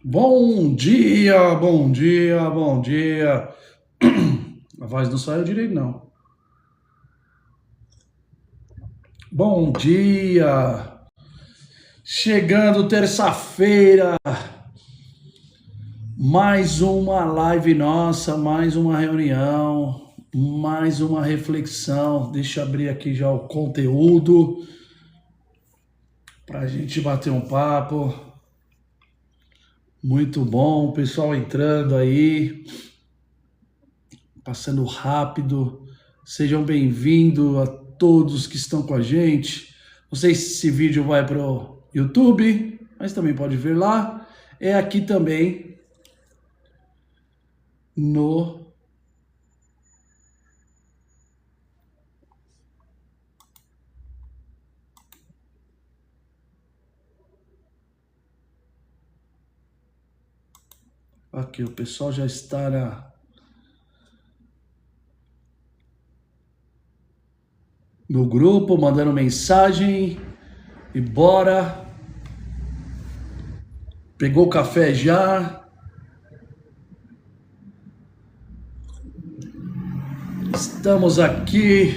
Bom dia, bom dia, bom dia. A voz não saiu direito, não. Bom dia. Chegando terça-feira. Mais uma live nossa, mais uma reunião, mais uma reflexão. Deixa eu abrir aqui já o conteúdo para a gente bater um papo. Muito bom, pessoal entrando aí, passando rápido. Sejam bem-vindos a todos que estão com a gente. Não sei se esse vídeo vai para o YouTube, mas também pode ver lá. É aqui também no aqui o pessoal já está no grupo mandando mensagem e bora. Pegou o café já? Estamos aqui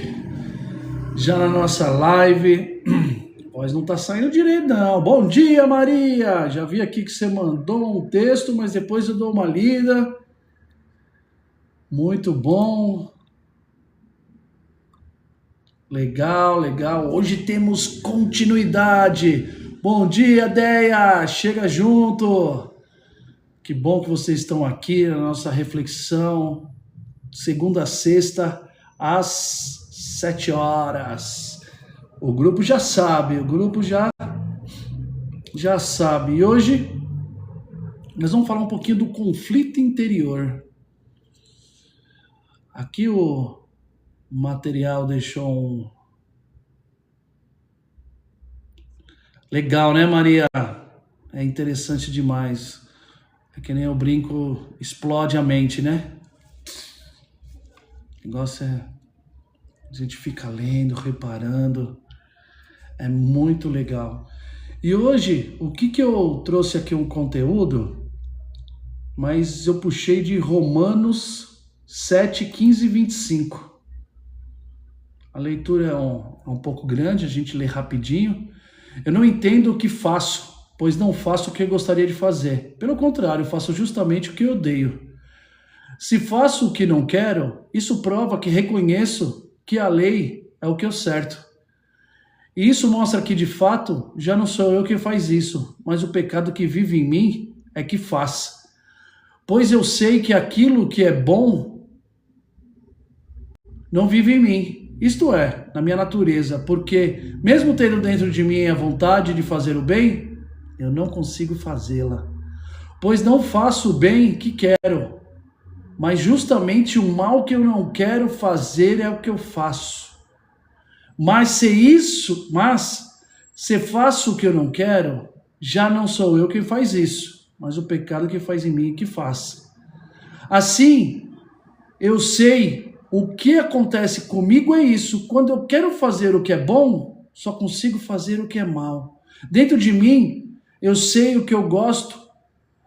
já na nossa live. A voz não tá saindo direito, não. Bom dia, Maria! Já vi aqui que você mandou um texto, mas depois eu dou uma lida. Muito bom. Legal, legal. Hoje temos continuidade. Bom dia, Deia! Chega junto. Que bom que vocês estão aqui na nossa reflexão. Segunda a sexta, às 7 horas. O grupo já sabe, já sabe. E hoje nós vamos falar um pouquinho do conflito interior. Aqui o material deixou um... Legal, né, Maria? É interessante demais. É que nem eu brinco, explode a mente, né? O negócio é... A gente fica lendo, reparando. É muito legal. E hoje, o que eu trouxe aqui um conteúdo, mas eu puxei de Romanos 7, 15 e 25. A leitura é um pouco grande, a gente lê rapidinho. Eu não entendo o que faço, pois não faço o que eu gostaria de fazer. Pelo contrário, faço justamente o que eu odeio. Se faço o que não quero, isso prova que reconheço que a lei é o que é certo. E isso mostra que, de fato, já não sou eu que faz isso, mas o pecado que vive em mim é que faz. Pois eu sei que aquilo que é bom não vive em mim, isto é, na minha natureza, porque, mesmo tendo dentro de mim a vontade de fazer o bem, eu não consigo fazê-la. Pois não faço o bem que quero, mas justamente o mal que eu não quero fazer é o que eu faço. Mas se faço o que eu não quero, já não sou eu quem faz isso, mas o pecado que faz em mim que faz. Assim, eu sei o que acontece comigo é isso. Quando eu quero fazer o que é bom, só consigo fazer o que é mal. Dentro de mim, eu sei o que eu gosto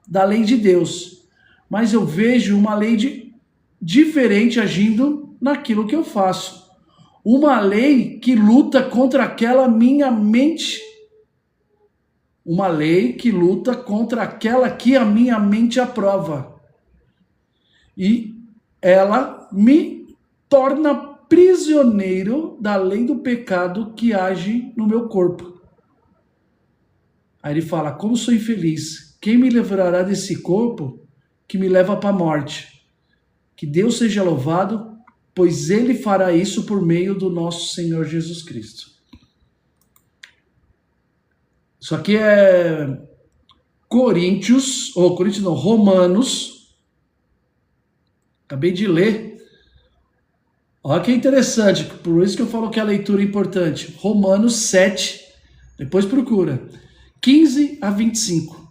da lei de Deus, mas eu vejo uma lei diferente agindo naquilo que eu faço. Uma lei que luta contra aquela minha mente. Uma lei que luta contra aquela que a minha mente aprova. E ela me torna prisioneiro da lei do pecado que age no meu corpo. Aí ele fala, como sou infeliz, quem me livrará desse corpo que me leva para a morte? Que Deus seja louvado, pois ele fará isso por meio do nosso Senhor Jesus Cristo. Isso aqui é Romanos. Acabei de ler. Olha que interessante, por isso que eu falo que a leitura é importante. Romanos 7, depois procura, 15 a 25.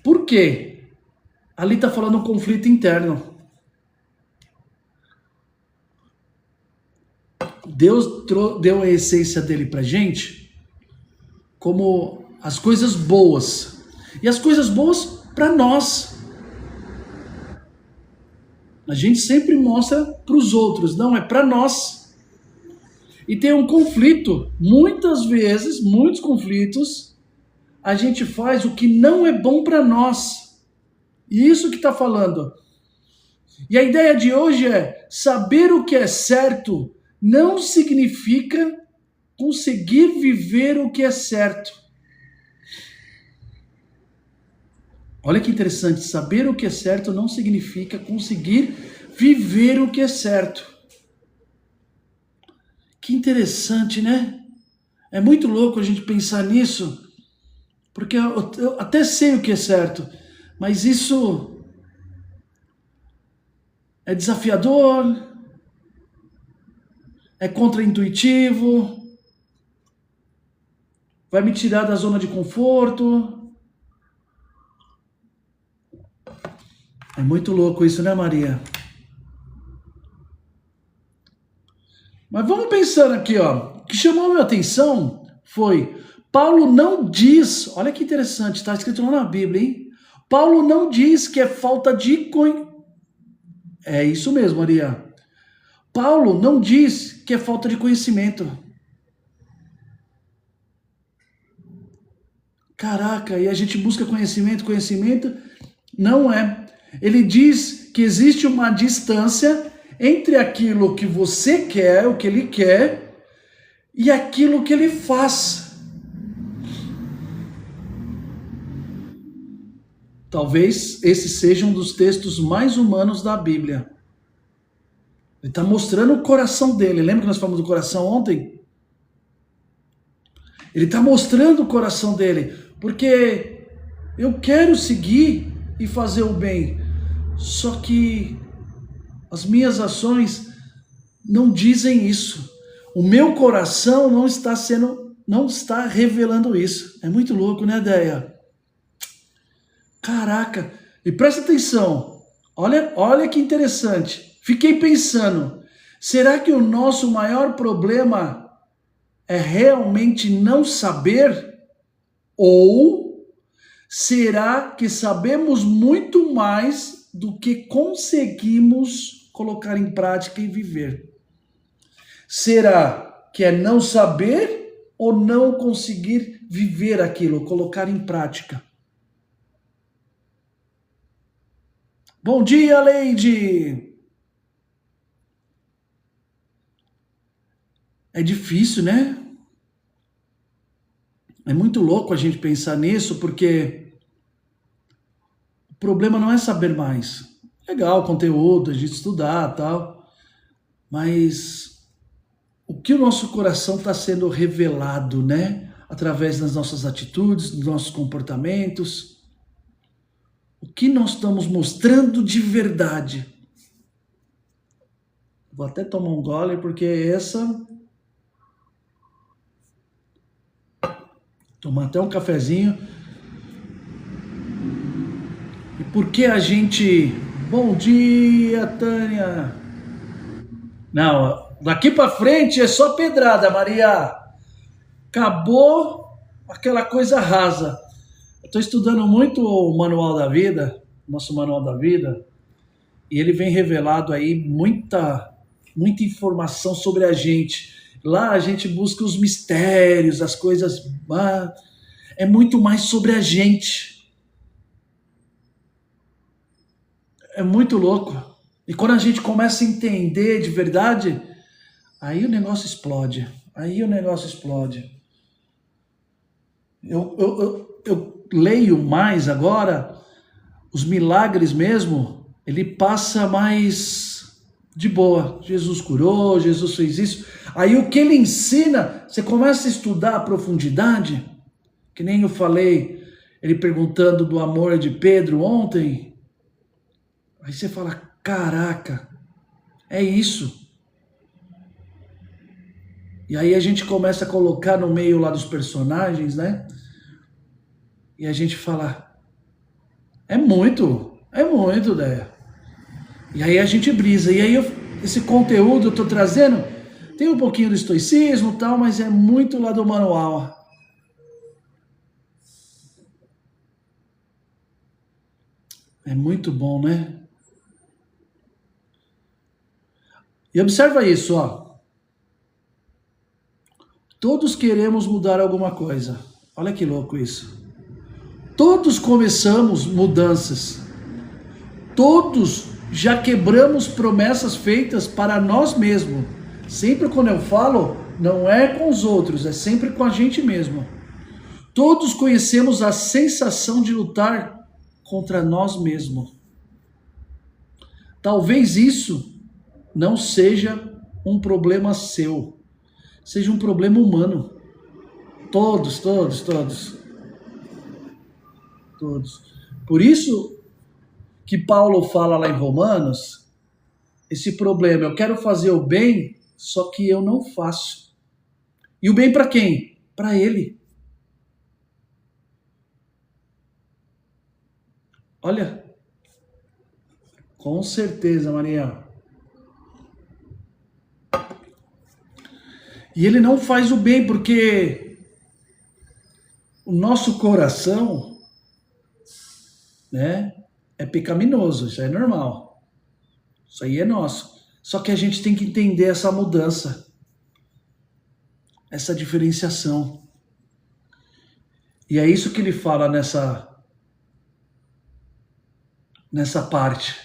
Por quê? Ali está falando um conflito interno. Deus deu a essência dele pra gente como as coisas boas. E as coisas boas para nós. A gente sempre mostra para os outros, não, é para nós. E tem um conflito, muitas vezes, muitos conflitos, a gente faz o que não é bom para nós. E isso que está falando. E a ideia de hoje é, saber o que é certo não significa conseguir viver o que é certo. Olha que interessante, saber o que é certo não significa conseguir viver o que é certo. Que interessante, né? É muito louco a gente pensar nisso, porque eu até sei o que é certo, mas isso é desafiador, é contraintuitivo, vai me tirar da zona de conforto. É muito louco isso, né, Maria? Mas vamos pensando aqui, ó. O que chamou a minha atenção foi, Paulo não diz, olha que interessante, está escrito lá na Bíblia, hein? Paulo não diz que é falta de É isso mesmo, Maria. Paulo não diz que é falta de conhecimento. Caraca, e a gente busca conhecimento, conhecimento não é. Ele diz que existe uma distância entre aquilo que você quer, o que ele quer, e aquilo que ele faz. Talvez esse seja um dos textos mais humanos da Bíblia. Ele está mostrando o coração dele. Lembra que nós falamos do coração ontem? Ele está mostrando o coração dele. Porque eu quero seguir e fazer o bem. Só que as minhas ações não dizem isso. O meu coração não está revelando isso. É muito louco, né, Deia? Caraca, e presta atenção, olha que interessante, fiquei pensando, será que o nosso maior problema é realmente não saber? Ou será que sabemos muito mais do que conseguimos colocar em prática e viver? Será que é não saber ou não conseguir viver aquilo, colocar em prática? Bom dia, Leide! É difícil, né? É muito louco a gente pensar nisso, porque o problema não é saber mais. Legal, conteúdo, a gente estudar, tal, mas o que o nosso coração está sendo revelado, né? Através das nossas atitudes, dos nossos comportamentos. O que nós estamos mostrando de verdade? Vou até tomar um gole, porque tomar até um cafezinho. E por que a gente... Bom dia, Tânia! Não, daqui para frente é só pedrada, Maria. Acabou aquela coisa rasa. Eu estou estudando muito o Manual da Vida, nosso Manual da Vida, e ele vem revelado aí muita informação sobre a gente. Lá a gente busca os mistérios, as coisas... É muito mais sobre a gente. É muito louco. E quando a gente começa a entender de verdade, aí o negócio explode. Eu leio mais agora, os milagres mesmo, ele passa mais de boa. Jesus curou, Jesus fez isso. Aí o que ele ensina, você começa a estudar a profundidade, que nem eu falei, ele perguntando do amor de Pedro ontem. Aí você fala, caraca, é isso. E aí a gente começa a colocar no meio lá dos personagens, né? E a gente fala, é muito, Déia. E aí a gente brisa. E aí esse conteúdo eu tô trazendo, tem um pouquinho do estoicismo e tal, mas é muito lá do manual. É muito bom, né? E observa isso, ó. Todos queremos mudar alguma coisa. Olha que louco isso. Todos começamos mudanças. Todos já quebramos promessas feitas para nós mesmos. Sempre quando eu falo, não é com os outros, é sempre com a gente mesmo. Todos conhecemos a sensação de lutar contra nós mesmos. Talvez isso não seja um problema seu, seja um problema humano. Todos, todos, todos, todos. Por isso que Paulo fala lá em Romanos, esse problema, eu quero fazer o bem, só que eu não faço. E o bem para quem? Para ele. Olha, com certeza, Maria. E ele não faz o bem porque o nosso coração, né, é pecaminoso, isso é normal. Isso aí é nosso. Só que a gente tem que entender essa mudança, essa diferenciação. E é isso que ele fala nessa parte.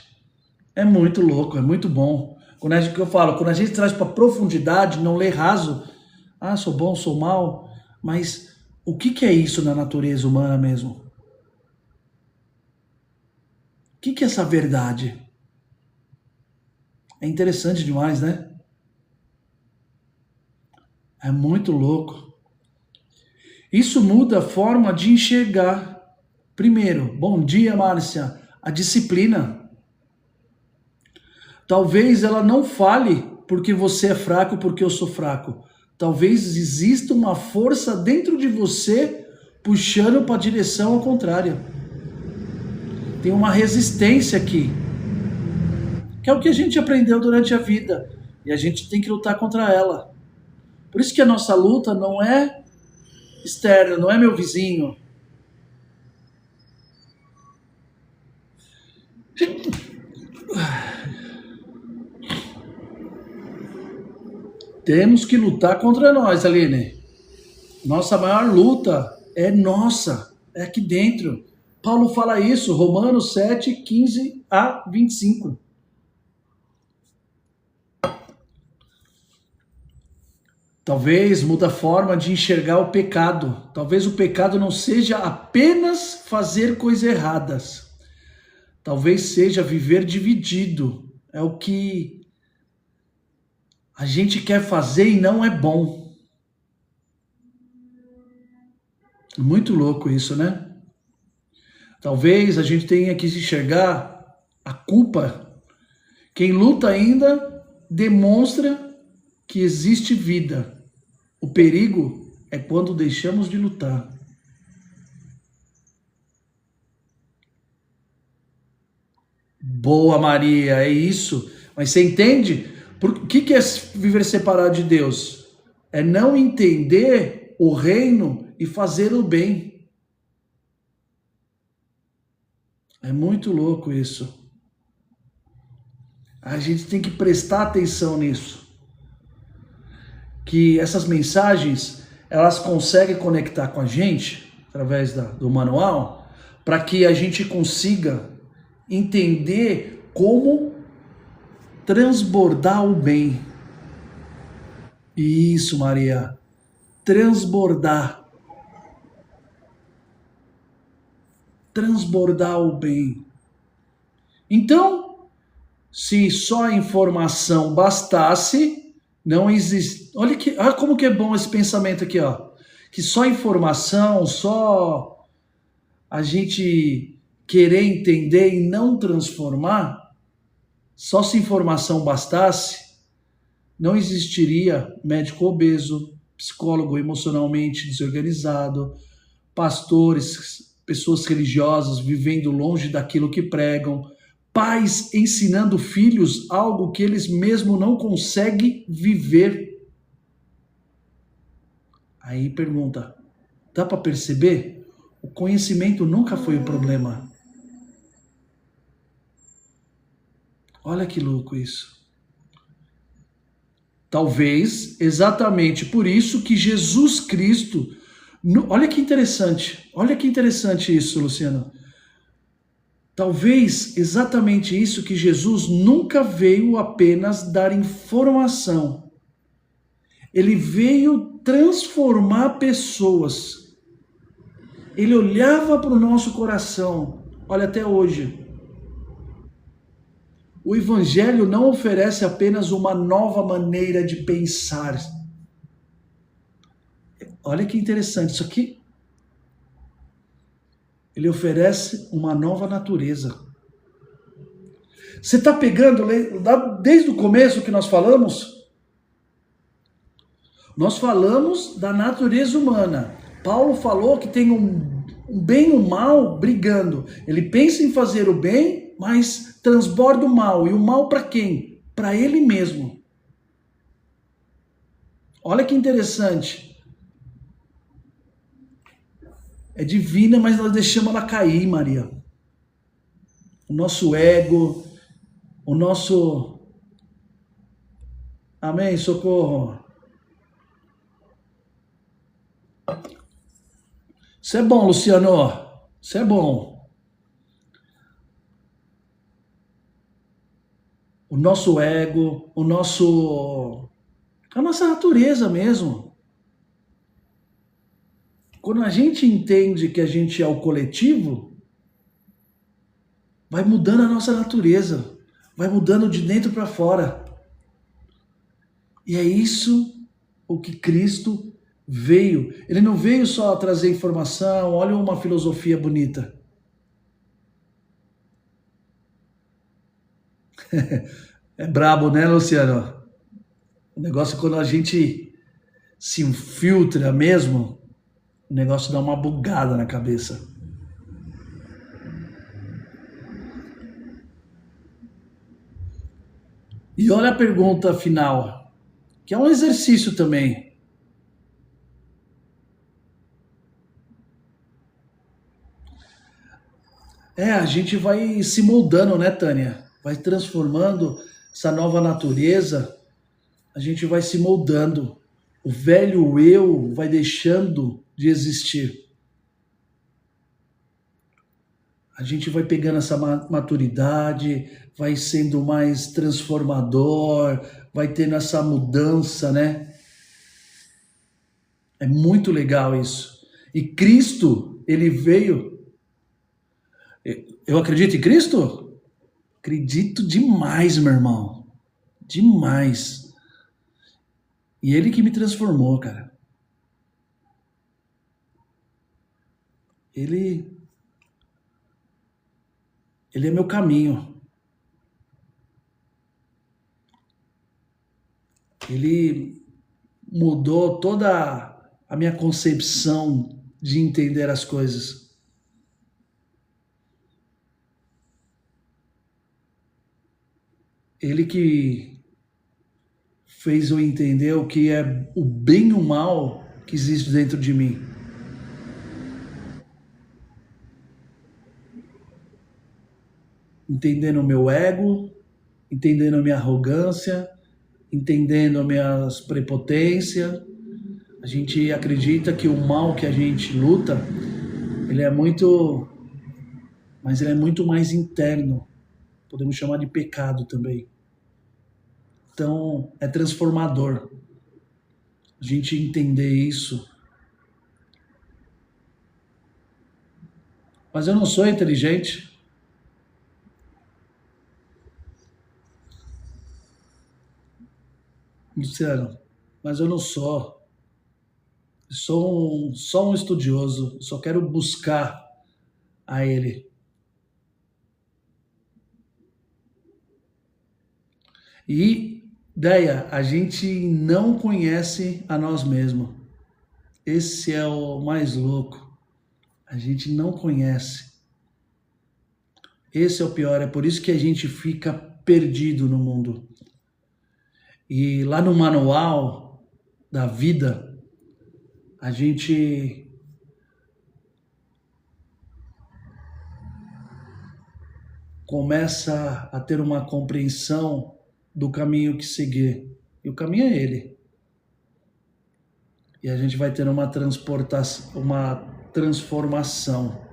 É muito louco, é muito bom. Quando a gente, que eu falo, quando a gente traz para profundidade, não lê raso, ah, sou bom, sou mal, mas o que que é isso na natureza humana mesmo? O que que é essa verdade? É interessante demais, né? É muito louco. Isso muda a forma de enxergar. Primeiro, bom dia, Márcia. A disciplina. Talvez ela não fale porque você é fraco, porque eu sou fraco. Talvez exista uma força dentro de você puxando para a direção ao contrário. Tem uma resistência aqui, que é o que a gente aprendeu durante a vida. E a gente tem que lutar contra ela. Por isso que a nossa luta não é externa, não é meu vizinho. Temos que lutar contra nós, Aline. Nossa maior luta é nossa, é aqui dentro. Paulo fala isso, Romanos 7, 15 a 25. Talvez muda a forma de enxergar o pecado. Talvez o pecado não seja apenas fazer coisas erradas. Talvez seja viver dividido. É o que a gente quer fazer e não é bom. Muito louco isso, né? Talvez a gente tenha que enxergar a culpa. Quem luta ainda demonstra que existe vida. O perigo é quando deixamos de lutar. Boa, Maria, é isso. Mas você entende? O que é viver separado de Deus? É não entender o reino e fazer o bem. É muito louco isso. A gente tem que prestar atenção nisso. Que essas mensagens, elas conseguem conectar com a gente, através do manual, para que a gente consiga entender como transbordar o bem. Isso, Maria. Transbordar. Transbordar o bem. Então, se só a informação bastasse, não existe. Olha como que é bom esse pensamento aqui, ó. Que só informação, só a gente querer entender e não transformar, só se informação bastasse, não existiria médico obeso, psicólogo emocionalmente desorganizado, pastores, pessoas religiosas vivendo longe daquilo que pregam, pais ensinando filhos algo que eles mesmos não conseguem viver. Aí pergunta, dá para perceber? O conhecimento nunca foi o problema. Olha que louco isso. Talvez exatamente por isso que Jesus Cristo. Olha que interessante isso, Luciano. Talvez exatamente isso que Jesus nunca veio apenas dar informação. Ele veio transformar pessoas. Ele olhava para o nosso coração. Olha, até hoje. O Evangelho não oferece apenas uma nova maneira de pensar. Olha que interessante isso aqui. Ele oferece uma nova natureza. Você está pegando, desde o começo que nós falamos? Nós falamos da natureza humana. Paulo falou que tem um bem e um mal brigando. Ele pensa em fazer o bem, mas transborda o mal. E o mal para quem? Para ele mesmo. Olha que interessante. É divina, mas nós deixamos ela cair, Maria. O nosso ego, o nosso... Amém? Socorro. Isso é bom, Luciano. Isso é bom. O nosso ego, a nossa natureza mesmo. Quando a gente entende que a gente é o coletivo, vai mudando a nossa natureza, vai mudando de dentro para fora. E é isso o que Cristo veio. Ele não veio só trazer informação, olha uma filosofia bonita. É brabo, né, Luciano? O negócio é quando a gente se infiltra mesmo, o negócio dá uma bugada na cabeça. E olha a pergunta final, que é um exercício também. A gente vai se moldando, né, Tânia? Vai transformando essa nova natureza, a gente vai se moldando. O velho eu vai deixando de existir. A gente vai pegando essa maturidade, vai sendo mais transformador, vai tendo essa mudança, né? É muito legal isso. E Cristo, ele veio. Eu acredito em Cristo? Acredito demais, meu irmão. Demais. E ele que me transformou, cara. Ele é meu caminho. Ele mudou toda a minha concepção de entender as coisas. Ele que fez eu entender o que é o bem e o mal que existe dentro de mim. Entendendo o meu ego, entendendo a minha arrogância, entendendo as minhas prepotências. A gente acredita que o mal que a gente luta, ele é muito, mas ele é muito mais interno. Podemos chamar de pecado também. Então, é transformador a gente entender isso. Mas eu não sou inteligente. Luciano, mas eu não sou. Eu sou só um estudioso. Só quero buscar a Ele. E, Deia, a gente não conhece a nós mesmos. Esse é o mais louco. A gente não conhece. Esse é o pior. É por isso que a gente fica perdido no mundo. E lá no manual da vida, a gente começa a ter uma compreensão do caminho que seguir. E o caminho é ele. E a gente vai ter uma transformação.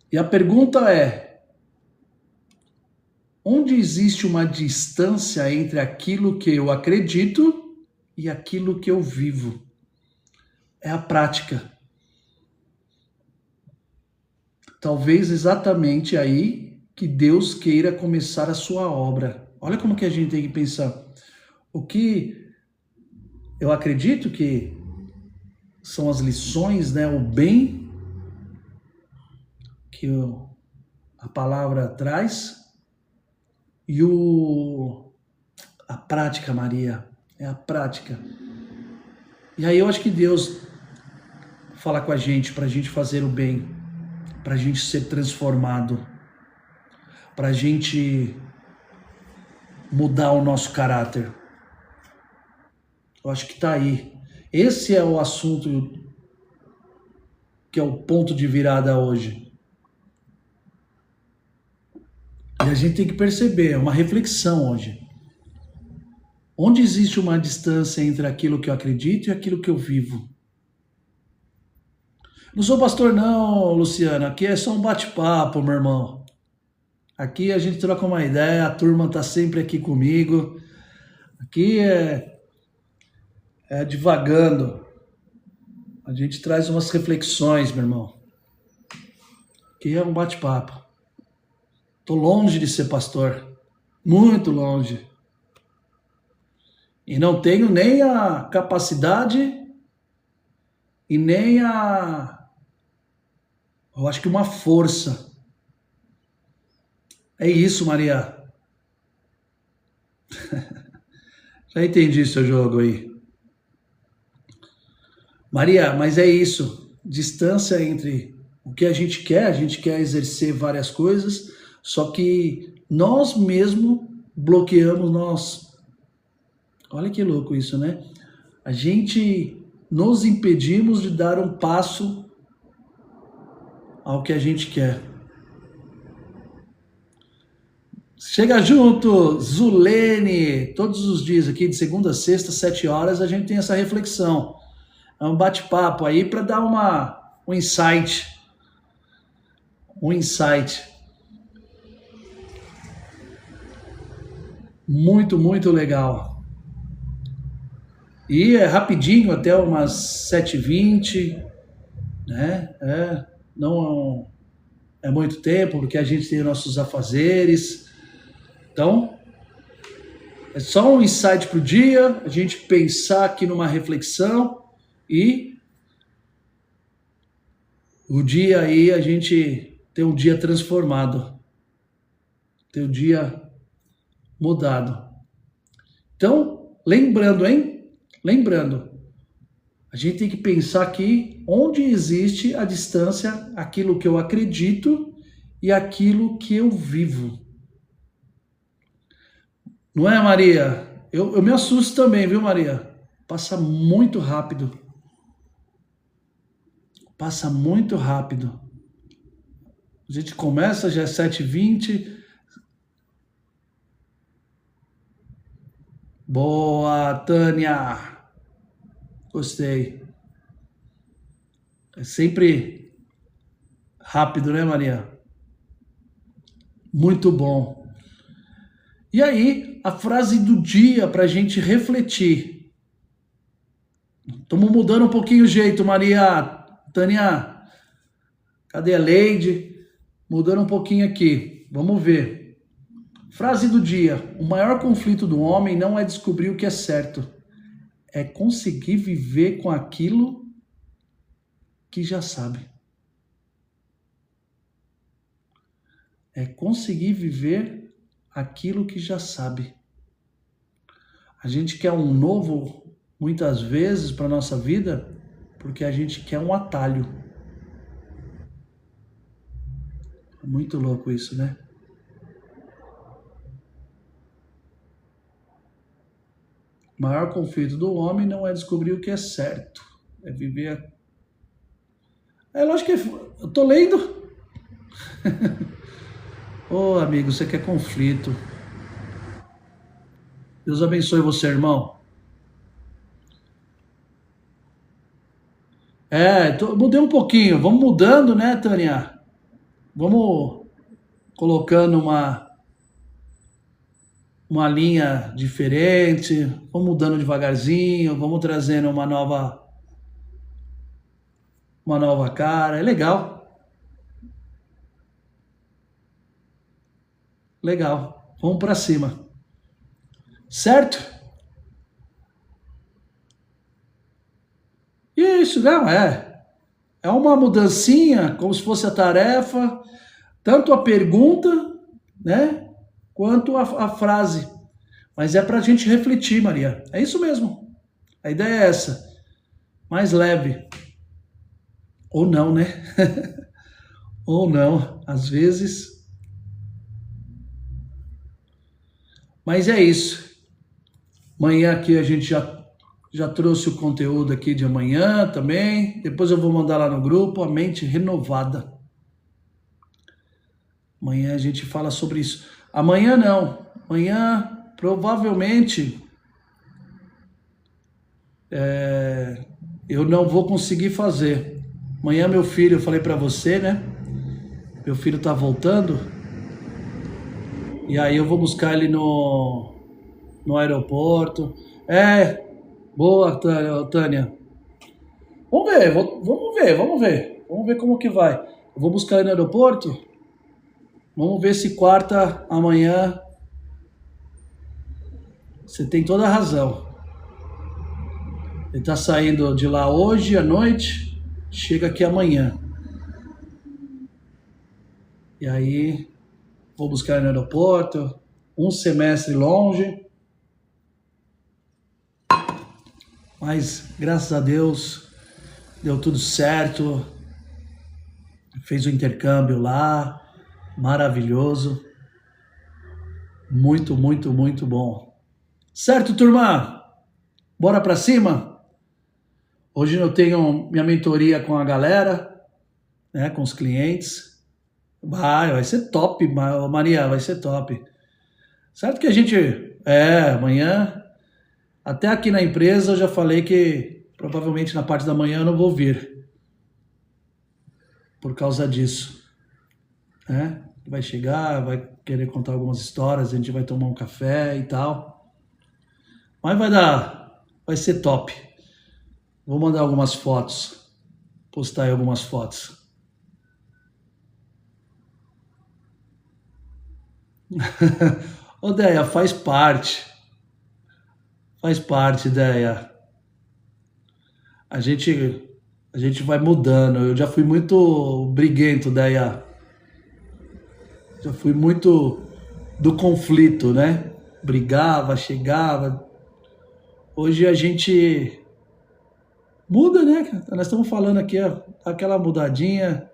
E a pergunta é: onde existe uma distância entre aquilo que eu acredito e aquilo que eu vivo? É a prática. Talvez exatamente aí que Deus queira começar a sua obra. Olha como que a gente tem que pensar. O que eu acredito que são as lições, né? O bem que a palavra traz e a prática, Maria. É a prática. E aí eu acho que Deus fala com a gente para a gente fazer o bem, para a gente ser transformado, para a gente mudar o nosso caráter. Eu acho que está aí. Esse é o assunto que é o ponto de virada hoje. E a gente tem que perceber, é uma reflexão hoje. Onde existe uma distância entre aquilo que eu acredito e aquilo que eu vivo? Não sou pastor não, Luciano. Aqui é só um bate-papo, meu irmão. Aqui a gente troca uma ideia, a turma tá sempre aqui comigo. Aqui é divagando. A gente traz umas reflexões, meu irmão. Aqui é um bate-papo. Tô longe de ser pastor. Muito longe. E não tenho nem a capacidade e nem eu acho que uma força. É isso, Maria. Já entendi seu jogo aí. Maria, mas é isso. Distância entre o que a gente quer exercer várias coisas, só que nós mesmo bloqueamos nós. Olha que louco isso, né? A gente nos impedimos de dar um passo ao que a gente quer. Chega junto, Zulene, todos os dias aqui, de segunda a sexta, 7 horas, a gente tem essa reflexão. É um bate-papo aí para dar um insight. Um insight. Muito, muito legal. E é rapidinho, até umas 7h20, né? Não é muito tempo, porque a gente tem nossos afazeres. Então, é só um insight para o dia, a gente pensar aqui numa reflexão e o dia aí a gente ter um dia transformado, ter um dia mudado. Então, lembrando, hein? Lembrando, a gente tem que pensar aqui onde existe a distância, aquilo que eu acredito e aquilo que eu vivo. Não é, Maria? Eu me assusto também, viu, Maria? Passa muito rápido. Passa muito rápido. A gente começa, já é 7h20. Boa, Tânia. Gostei. É sempre rápido, né, Maria? Muito bom. E aí, a frase do dia para a gente refletir. Estamos mudando um pouquinho o jeito, Maria. Tânia, cadê a Leide? Mudando um pouquinho aqui. Vamos ver. Frase do dia. O maior conflito do homem não é descobrir o que é certo. É conseguir viver com aquilo que já sabe. É conseguir viver aquilo que já sabe. A gente quer um novo, muitas vezes, para a nossa vida, porque a gente quer um atalho. É muito louco isso, né? O maior conflito do homem não é descobrir o que é certo. É viver... É lógico que eu tô lendo. Ô, amigo, você quer conflito. Deus abençoe você, irmão. Mudei um pouquinho. Vamos mudando, né, Tânia? Vamos colocando uma linha diferente, vamos mudando devagarzinho, vamos trazendo uma nova cara. É legal, legal. Vamos para cima. Certo? Isso, não, é. É uma mudancinha, como se fosse a tarefa, tanto a pergunta, né, quanto a frase. Mas é para a gente refletir, Maria. É isso mesmo. A ideia é essa. Mais leve. Ou não, né? Ou não. Às vezes. Mas é isso. Amanhã aqui a gente já trouxe o conteúdo aqui de amanhã também. Depois eu vou mandar lá no grupo a mente renovada. Amanhã a gente fala sobre isso. Amanhã não. Amanhã provavelmente eu não vou conseguir fazer. Amanhã meu filho, eu falei para você, né? Meu filho tá voltando. E aí eu vou buscar ele no aeroporto. Boa, Tânia. Vamos ver, vamos ver, vamos ver. Vamos ver como que vai. Eu vou buscar ele no aeroporto. Vamos ver se quarta, amanhã. Você tem toda a razão. Ele tá saindo de lá hoje à noite, chega aqui amanhã. E aí, vou buscar ele no aeroporto. Um semestre longe. Mas, graças a Deus, deu tudo certo. Fez o intercâmbio lá. Maravilhoso. Muito, muito, muito bom. Certo, turma? Bora pra cima? Hoje eu tenho minha mentoria com a galera, né, com os clientes. Vai ser top, Maria, vai ser top. Certo que a gente, amanhã, até aqui na empresa eu já falei que provavelmente na parte da manhã eu não vou vir. Por causa disso, né? Vai chegar, vai querer contar algumas histórias, a gente vai tomar um café e tal. Mas vai ser top. Vou mandar algumas fotos, postar aí algumas fotos. Ô, Deia, faz parte. Faz parte, Deia. A gente, a gente vai mudando. Eu já fui muito briguento, Deia. Já fui muito do conflito, né? Brigava, chegava. Hoje a gente muda, né? Nós estamos falando aqui, ó, aquela mudadinha.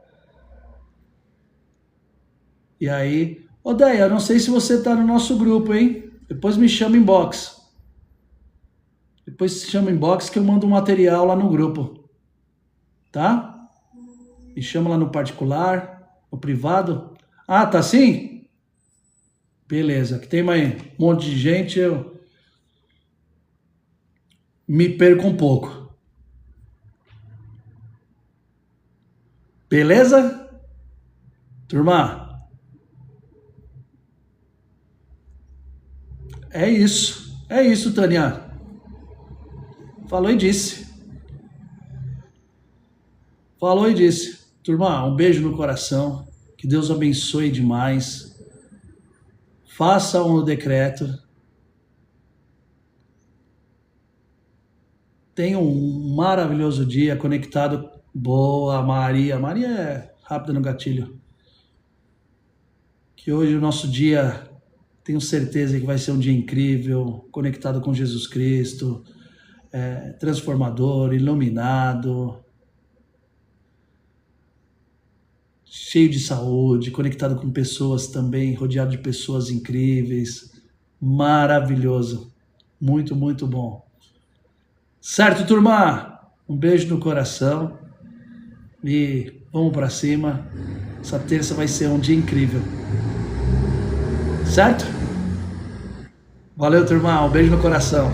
E aí, ô Deia, eu não sei se você tá no nosso grupo, hein? Depois me chama em box. Depois se chama em box que eu mando um material lá no grupo. Tá? Me chama lá no particular, no privado. Ah, tá assim? Beleza. Que tem mais um monte de gente, eu me perco um pouco. Beleza? Turma, é isso. É isso, Tânia. Falou e disse. Falou e disse. Turma, um beijo no coração. Que Deus abençoe demais. Faça um decreto. Tenha um maravilhoso dia conectado. Boa, Maria. Maria é rápida no gatilho. Que hoje o nosso dia, tenho certeza que vai ser um dia incrível, conectado com Jesus Cristo, transformador, iluminado, cheio de saúde, conectado com pessoas também, rodeado de pessoas incríveis. Maravilhoso. Muito, muito bom. Certo, turma? Um beijo no coração. E vamos pra cima. Essa terça vai ser um dia incrível. Certo? Valeu, turma. Um beijo no coração.